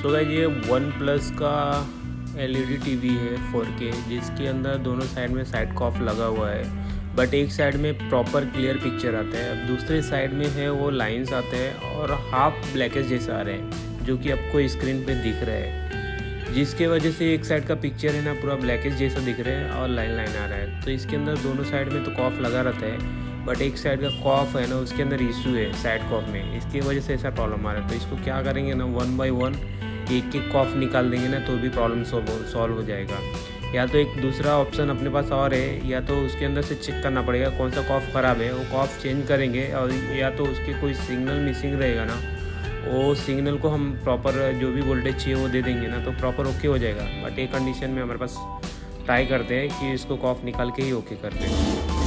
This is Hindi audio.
सो गाइस ये वन प्लस का एलईडी टीवी है 4K, जिसके अंदर दोनों साइड में साइड कॉफ लगा हुआ है। बट एक साइड में प्रॉपर क्लियर पिक्चर आता है, अब दूसरे साइड में है वो लाइंस आते हैं और हाफ ब्लैकेज जैसे आ रहे हैं, जो कि आपको स्क्रीन पे दिख रहा है, जिसके वजह से एक साइड का पिक्चर है ना पूरा ब्लैकेज जैसा दिख रहा है और लाइन लाइन आ रहा है। तो इसके अंदर दोनों साइड में तो कॉफ लगा रहता है, बट एक साइड का कॉफ है ना उसके अंदर इशू है साइड कॉफ में, इसकी वजह से ऐसा प्रॉब्लम आ रहा है। तो इसको क्या करेंगे ना, 1 बाय 1 एक एक कॉफ निकाल देंगे ना तो भी प्रॉब्लम सॉल्व हो जाएगा। या तो एक दूसरा ऑप्शन अपने पास और है, या तो उसके अंदर से चेक करना पड़ेगा कौन सा कॉफ ख़राब है, वो कॉफ चेंज करेंगे, और या तो उसके कोई सिग्नल मिसिंग रहेगा ना, वो सिग्नल को हम प्रॉपर जो भी वोल्टेज चाहिए वो दे देंगे ना तो प्रॉपर ओके हो जाएगा। बट एक कंडीशन में हमारे पास ट्राई करते हैं कि इसको कॉफ निकाल के ही ओके करते हैं।